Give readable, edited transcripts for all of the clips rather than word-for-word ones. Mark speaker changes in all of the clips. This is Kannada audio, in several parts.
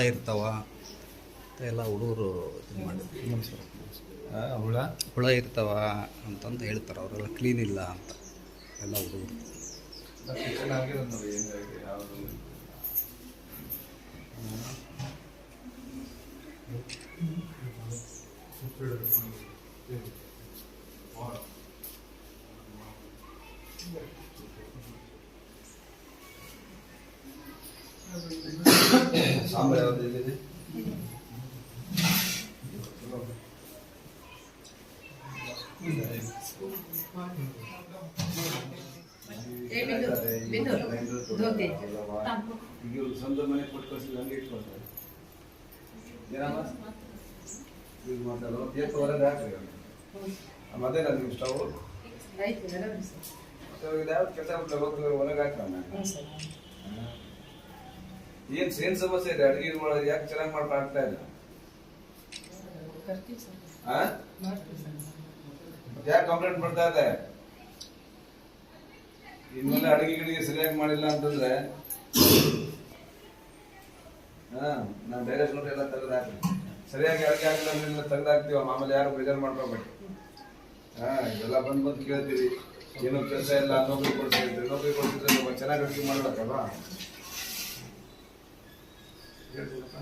Speaker 1: ಇರ್ತಾವ ಎಲ್ಲ ಹುಡುಗರು ಇದು ಮಾಡಿದ್ರು. ಹುಳ ಇರ್ತಾವ ಅಂತಂದು ಹೇಳ್ತಾರೆ. ಅವರೆಲ್ಲ ಕ್ಲೀನ್ ಇಲ್ಲ ಅಂತ ಎಲ್ಲ ಹುಡುಗರು.
Speaker 2: ಸಾಂಬಾರು ಯಾವ್ದು ಇದೆ? ಸ್ವಂತ ಮನೆ ಕೊಟ್ಟು ಕಳಿಸಿಲ್ಲ, ಹಂಗೆ ಇಟ್ಕೊಳ್ತಾರೆ. ಏನಮ್ಮ ಯೂಸ್ ಮಾಡ್ತಾರೋ ಎಷ್ಟು ಹೊರಗೆ ಹಾಕ್ರಿ. ಅದೇನ ನೀವು ಸ್ಟವ್ ಯಾವ ಕೆಲಸ ಹೊರಗೆ ಹಾಕ್ರಮ್ಮ. ಏನ್ ಸಮಸ್ಯೆ ಇದೆ? ಅಡುಗೆ ಯಾಕೆ ಚೆನ್ನಾಗಿ ಮಾಡ್ತಾ ಇಲ್ಲ? ಯಾಕೆ ಕಂಪ್ಲೇಂಟ್ ಬರ್ತಾ ಇದೆ? ಇನ್ಮೇಲೆ ಅಡುಗೆ ಸರಿಯಾಗಿ ಮಾಡಿಲ್ಲ ಅಂತಂದ್ರೆ ನಾನು ಡೈರೆಕ್ಟ್ ನೋಡಿ ಎಲ್ಲ ತೆಗೆದು ಹಾಕ್ತೀನಿ. ಸರಿಯಾಗಿ ಅಡುಗೆ ಆಗಿಲ್ಲ ಅಂದ್ರೆ ತೆಗೆದು ಹಾಕ್ತೀವ. ಆಮೇಲೆ ಯಾರು ಬೇಜಾರು ಮಾಡ್ಕೋಬೇಕು. ಇದೆಲ್ಲ ಬಂದು ಕೇಳ್ತೀವಿ. ಏನೋ ಕೆಲಸ ಇಲ್ಲ, ನೌಕರಿ ಕೊಡ್ತಿದ್ರೆ ಚೆನ್ನಾಗಿ ಅಡುಗೆ ಮಾಡ್ಬೇಕಲ್ವಾ? ಹೇಳ್ತೀನಪ್ಪ.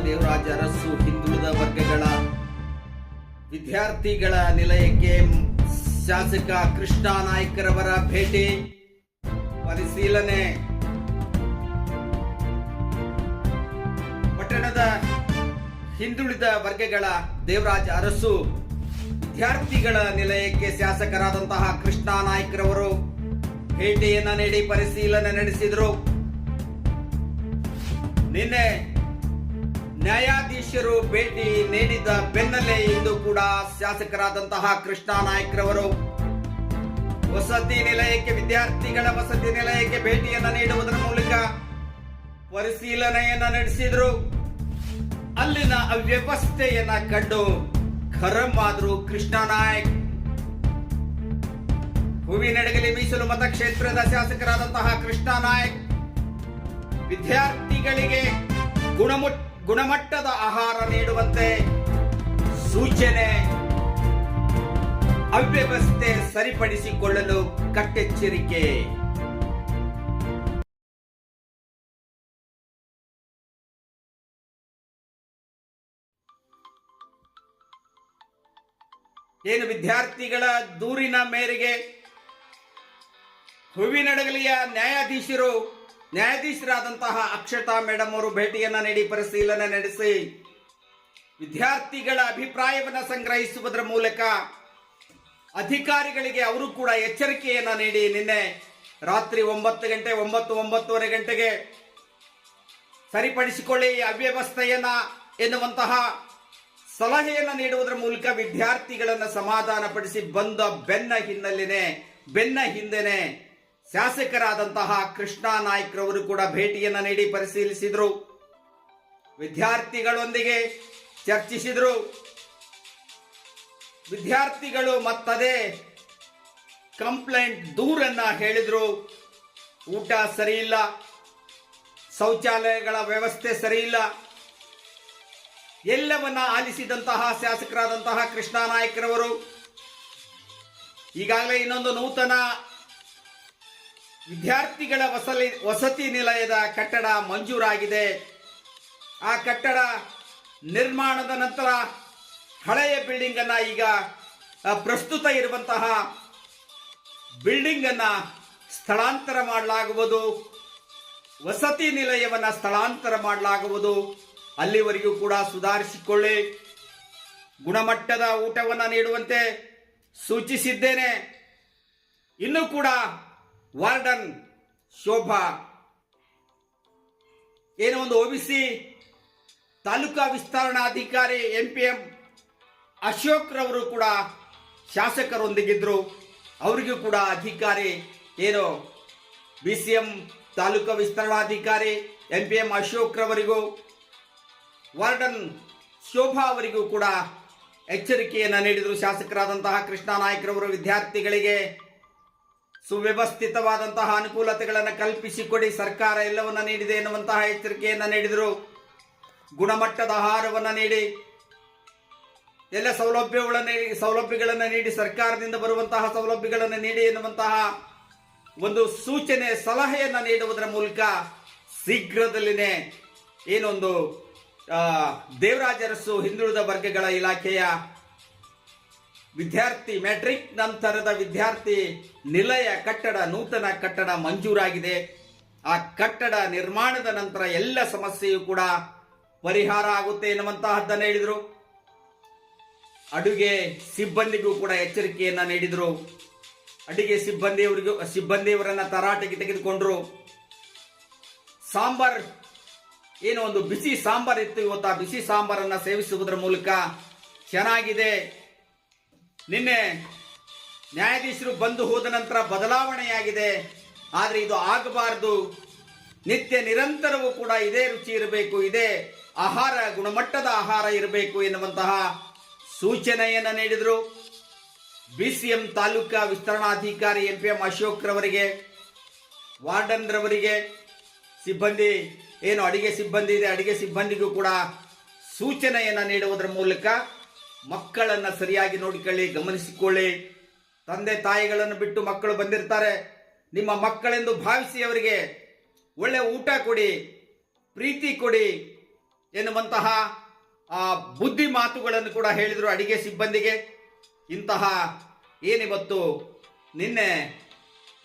Speaker 3: ದೇವರಾಜ ಅರಸು ಹಿಂದುಳಿದ ವರ್ಗಗಳ ವಿದ್ಯಾರ್ಥಿಗಳ ನಿಲಯಕ್ಕೆ ಶಾಸಕ ಕೃಷ್ಣ ನಾಯ್ಕರವರ ಭೇಟಿ ಪರಿಶೀಲನೆ. ಪಟ್ಟಣದ ಹಿಂದುಳಿದ ವರ್ಗಗಳ ದೇವರಾಜ ಅರಸು ವಿದ್ಯಾರ್ಥಿಗಳ ನಿಲಯಕ್ಕೆ ಶಾಸಕರಾದಂತಹ ಕೃಷ್ಣ ನಾಯ್ಕರವರು ಭೇಟಿಯನ್ನ ನೀಡಿ ಪರಿಶೀಲನೆ ನಡೆಸಿದರು. ನಿನ್ನೆ ನ್ಯಾಯಾಧೀಶರು ಭೇಟಿ ನೀಡಿದ ಬೆನ್ನಲ್ಲೇ ಇಂದು ಕೂಡ ಶಾಸಕರಾದಂತಹ ಕೃಷ್ಣ ನಾಯ್ಕರವರು ವಸತಿ ನಿಲಯಕ್ಕೆ, ವಿದ್ಯಾರ್ಥಿಗಳ ವಸತಿ ನಿಲಯಕ್ಕೆ ಭೇಟಿಯನ್ನ ನೀಡುವುದರ ಮೂಲಕ ಪರಿಶೀಲನೆಯನ್ನ ನಡೆಸಿದ್ರು. ಅಲ್ಲಿನ ಅವ್ಯವಸ್ಥೆಯನ್ನ ಕಂಡು ಖರಂ ಆದ್ರು ಕೃಷ್ಣ ನಾಯ್ಕ್. ಹೂವಿನಡಗಲಿ ಮೀಸಲು ಮತಕ್ಷೇತ್ರದ ಶಾಸಕರಾದಂತಹ ಕೃಷ್ಣ ನಾಯ್ಕ್ ವಿದ್ಯಾರ್ಥಿಗಳಿಗೆ ಗುಣಮಟ್ಟದ ಆಹಾರ ನೀಡುವಂತೆ ಸೂಚನೆ, ಅವ್ಯವಸ್ಥೆ ಸರಿಪಡಿಸಿಕೊಳ್ಳಲು ಕಟ್ಟೆಚ್ಚರಿಕೆ. ಏನು ವಿದ್ಯಾರ್ಥಿಗಳ ದೂರಿನ ಮೇರೆಗೆ ಹೂವಿನಡಗಲಿಯ ನ್ಯಾಯಾಧೀಶರಾದಂತಹ ಅಕ್ಷತಾ ಮೇಡಮ್ ಅವರು ಭೇಟಿಯನ್ನ ನೀಡಿ ಪರಿಶೀಲನೆ ನಡೆಸಿ ವಿದ್ಯಾರ್ಥಿಗಳ ಅಭಿಪ್ರಾಯವನ್ನು ಸಂಗ್ರಹಿಸುವುದರ ಮೂಲಕ ಅಧಿಕಾರಿಗಳಿಗೆ ಅವರು ಕೂಡ ಎಚ್ಚರಿಕೆಯನ್ನ ನೀಡಿ ನಿನ್ನೆ ರಾತ್ರಿ 9:09:30 ಗಂಟೆಗೆ ಸರಿಪಡಿಸಿಕೊಳ್ಳಿ ಅವ್ಯವಸ್ಥೆಯನ್ನ ಎನ್ನುವಂತಹ ಸಲಹೆಯನ್ನ ನೀಡುವುದರ ಮೂಲಕ ವಿದ್ಯಾರ್ಥಿಗಳನ್ನು ಸಮಾಧಾನಪಡಿಸಿ ಬಂದ ಬೆನ್ನ ಹಿಂದೆನೆ ಶಾಸಕರಾದಂತಹ ಕೃಷ್ಣ ನಾಯ್ಕರವರು ಕೂಡ ಭೇಟಿಯನ್ನ ನೀಡಿ ಪರಿಶೀಲಿಸಿದರು. ವಿದ್ಯಾರ್ಥಿಗಳೊಂದಿಗೆ ಚರ್ಚಿಸಿದರು. ವಿದ್ಯಾರ್ಥಿಗಳು ಮತ್ತದೇ ಕಂಪ್ಲೇಂಟ್ ದೂರನ್ನ ಹೇಳಿದ್ರು. ಊಟ ಸರಿ ಇಲ್ಲ, ಶೌಚಾಲಯಗಳ ವ್ಯವಸ್ಥೆ ಸರಿ ಇಲ್ಲ, ಎಲ್ಲವನ್ನ ಆಲಿಸಿದಂತಹ ಶಾಸಕರಾದಂತಹ ಕೃಷ್ಣ ನಾಯ್ಕರವರು ಈಗಾಗಲೇ ಇನ್ನೊಂದು ನೂತನ ವಿದ್ಯಾರ್ಥಿಗಳ ವಸತಿ ನಿಲಯದ ಕಟ್ಟಡ ಮಂಜೂರಾಗಿದೆ. ಆ ಕಟ್ಟಡ ನಿರ್ಮಾಣದ ನಂತರ ಹಳೆಯ ಬಿಲ್ಡಿಂಗ್ ಅನ್ನ ಈಗ ಪ್ರಸ್ತುತ ಇರುವಂತಹ ಬಿಲ್ಡಿಂಗ್ ಅನ್ನ ಸ್ಥಳಾಂತರ ಮಾಡಲಾಗುವುದು. ವಸತಿ ನಿಲಯವನ್ನ ಸ್ಥಳಾಂತರ ಮಾಡಲಾಗುವುದು. ಅಲ್ಲಿವರೆಗೂ ಕೂಡ ಸುಧಾರಿಸಿಕೊಳ್ಳಿ, ಗುಣಮಟ್ಟದ ಊಟವನ್ನು ನೀಡುವಂತೆ ಸೂಚಿಸಿದ್ದೇನೆ. ಇನ್ನೂ ಕೂಡ ವಾರ್ಡನ್ ಶೋಭಾ ಏನೋ ಒಂದು OBC ತಾಲೂಕಾ ವಿಸ್ತರಣಾಧಿಕಾರಿ MPM ಅಶೋಕ್ ರವರು ಕೂಡ ಶಾಸಕರೊಂದಿಗಿದ್ರು. ಅವರಿಗೂ ಕೂಡ ಅಧಿಕಾರಿ ಏನು BCM ತಾಲೂಕಾ ವಿಸ್ತರಣಾಧಿಕಾರಿ MPM ಅಶೋಕ್ ರವರಿಗೂ ವಾರ್ಡನ್ ಶೋಭಾ ಅವರಿಗೂ ಕೂಡ ಎಚ್ಚರಿಕೆಯನ್ನು ನೀಡಿದರು. ಶಾಸಕರಾದಂತಹ ಕೃಷ್ಣ ನಾಯ್ಕರವರು ವಿದ್ಯಾರ್ಥಿಗಳಿಗೆ ಸುವ್ಯವಸ್ಥಿತವಾದಂತಹ ಅನುಕೂಲತೆಗಳನ್ನು ಕಲ್ಪಿಸಿಕೊಡಿ, ಸರ್ಕಾರ ಎಲ್ಲವನ್ನ ನೀಡಿದೆ ಎನ್ನುವಂತಹ ಎಚ್ಚರಿಕೆಯನ್ನು ನೀಡಿದರು. ಗುಣಮಟ್ಟದ ಆಹಾರವನ್ನು ನೀಡಿ, ಎಲ್ಲ ಸೌಲಭ್ಯಗಳನ್ನು ನೀಡಿ, ಸರ್ಕಾರದಿಂದ ಬರುವಂತಹ ಸೌಲಭ್ಯಗಳನ್ನು ನೀಡಿ ಎನ್ನುವಂತಹ ಒಂದು ಸೂಚನೆ ಸಲಹೆಯನ್ನು ನೀಡುವುದರ ಮೂಲಕ ಶೀಘ್ರದಲ್ಲಿನೇ ಏನೊಂದು ದೇವರಾಜ ಅರಸು ಹಿಂದುಳಿದ ವರ್ಗಗಳ ಇಲಾಖೆಯ ವಿದ್ಯಾರ್ಥಿ ಮ್ಯಾಟ್ರಿಕ್ ನಂತರದ ವಿದ್ಯಾರ್ಥಿ ನಿಲಯ ಕಟ್ಟಡ ನೂತನ ಕಟ್ಟಡ ಮಂಜೂರಾಗಿದೆ. ಆ ಕಟ್ಟಡ ನಿರ್ಮಾಣದ ನಂತರ ಎಲ್ಲ ಸಮಸ್ಯೆಯೂ ಕೂಡ ಪರಿಹಾರ ಆಗುತ್ತೆ ಎನ್ನುವಂತಹದ್ದನ್ನು ಹೇಳಿದರು. ಅಡುಗೆ ಸಿಬ್ಬಂದಿಗೂ ಕೂಡ ಎಚ್ಚರಿಕೆಯನ್ನ ನೀಡಿದರು. ಅಡುಗೆ ಸಿಬ್ಬಂದಿಯವರನ್ನ ತರಾಟೆಗೆ ತೆಗೆದುಕೊಂಡ್ರು. ಸಾಂಬಾರ್ ಏನೋ ಒಂದು ಬಿಸಿ ಸಾಂಬಾರ್ ಇತ್ತು, ಇವತ್ತು ಆ ಬಿಸಿ ಸಾಂಬಾರನ್ನ ಸೇವಿಸುವುದರ ಮೂಲಕ ಚೆನ್ನಾಗಿದೆ. ನಿನ್ನೆ ನ್ಯಾಯಾಧೀಶರು ಬಂದು ಹೋದ ನಂತರ ಬದಲಾವಣೆಯಾಗಿದೆ, ಆದರೆ ಇದು ಆಗಬಾರದು. ನಿತ್ಯ ನಿರಂತರವೂ ಕೂಡ ಇದೇ ರುಚಿ ಇರಬೇಕು, ಇದೇ ಆಹಾರ ಗುಣಮಟ್ಟದ ಆಹಾರ ಇರಬೇಕು ಎನ್ನುವಂತಹ ಸೂಚನೆಯನ್ನು ನೀಡಿದರು. BCM ತಾಲೂಕಾ ವಿಸ್ತರಣಾಧಿಕಾರಿ MPM ಅಶೋಕ್ ರವರಿಗೆ, ವಾರ್ಡನ್ ರವರಿಗೆ, ಸಿಬ್ಬಂದಿ ಏನು ಅಡಿಗೆ ಸಿಬ್ಬಂದಿ ಇದೆ ಅಡಿಗೆ ಸಿಬ್ಬಂದಿಗೂ ಕೂಡ ಸೂಚನೆಯನ್ನು ನೀಡುವುದರ ಮೂಲಕ ಮಕ್ಕಳನ್ನು ಸರಿಯಾಗಿ ನೋಡಿಕೊಳ್ಳಿ, ಗಮನಿಸಿಕೊಳ್ಳಿ. ತಂದೆ ತಾಯಿಗಳನ್ನು ಬಿಟ್ಟು ಮಕ್ಕಳು ಬಂದಿರ್ತಾರೆ, ನಿಮ್ಮ ಮಕ್ಕಳೆಂದು ಭಾವಿಸಿ ಅವರಿಗೆ ಒಳ್ಳೆ ಊಟ ಕೊಡಿ, ಪ್ರೀತಿ ಕೊಡಿ ಎನ್ನುವಂತಹ ಬುದ್ಧಿ ಮಾತುಗಳನ್ನು ಕೂಡ ಹೇಳಿದರು ಅಡಿಗೆ ಸಿಬ್ಬಂದಿಗೆ. ಇಂತಹ ಏನಿವತ್ತು ನಿನ್ನೆ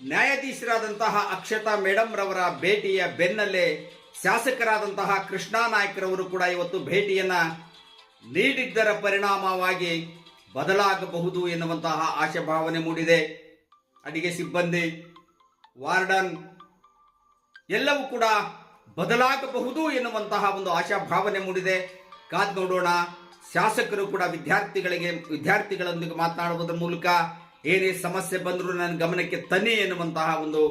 Speaker 3: ನ್ಯಾಯಾಧೀಶರಾದಂತಹ ಅಕ್ಷತಾ ಮೇಡಮ್ ರವರ ಭೇಟಿಯ ಬೆನ್ನಲ್ಲೇ ಶಾಸಕರಾದಂತಹ ಕೃಷ್ಣ ನಾಯ್ಕರವರು ಕೂಡ ಇವತ್ತು ಭೇಟಿಯನ್ನ ನೀಡಿದ್ದರ ಪರಿಣಾಮವಾಗಿ ಬದಲಾಗಬಹುದು ಎನ್ನುವಂತಹ ಆಶಾಭಾವನೆ ಮೂಡಿದೆ. ಅಡಿಗೆ ಸಿಬ್ಬಂದಿ, ವಾರ್ಡನ್ ಎಲ್ಲವೂ ಕೂಡ ಬದಲಾಗಬಹುದು ಎನ್ನುವಂತಹ ಒಂದು ಆಶಾಭಾವನೆ ಮೂಡಿದೆ. ಕಾದ್ ನೋಡೋಣ. ಶಾಸಕರು ಕೂಡ ವಿದ್ಯಾರ್ಥಿಗಳೊಂದಿಗೆ ಮಾತನಾಡುವುದರ ಮೂಲಕ ಏನೇ ಸಮಸ್ಯೆ ಬಂದರೂ ನನ್ನ ಗಮನಕ್ಕೆ ತನ್ನಿ ಎನ್ನುವಂತಹ ಒಂದು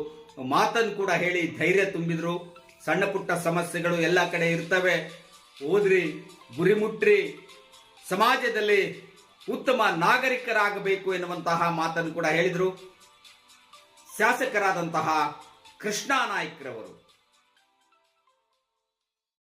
Speaker 3: ಮಾತನ್ನು ಕೂಡ ಹೇಳಿ ಧೈರ್ಯ ತುಂಬಿದ್ರು. ಸಣ್ಣ ಪುಟ್ಟ ಸಮಸ್ಯೆಗಳು ಎಲ್ಲ ಕಡೆ ಇರ್ತವೆ, ಓದ್ರಿ, ಗುರಿ ಮುಟ್ರಿ, ಸಮಾಜದಲ್ಲಿ ಉತ್ತಮ ನಾಗರಿಕರಾಗಬೇಕು ಎನ್ನುವಂತಹ ಮಾತನ್ನು ಕೂಡ ಹೇಳಿದರು ಶಾಸಕರಾದಂತಹ ಕೃಷ್ಣ ನಾಯ್ಕರವರು.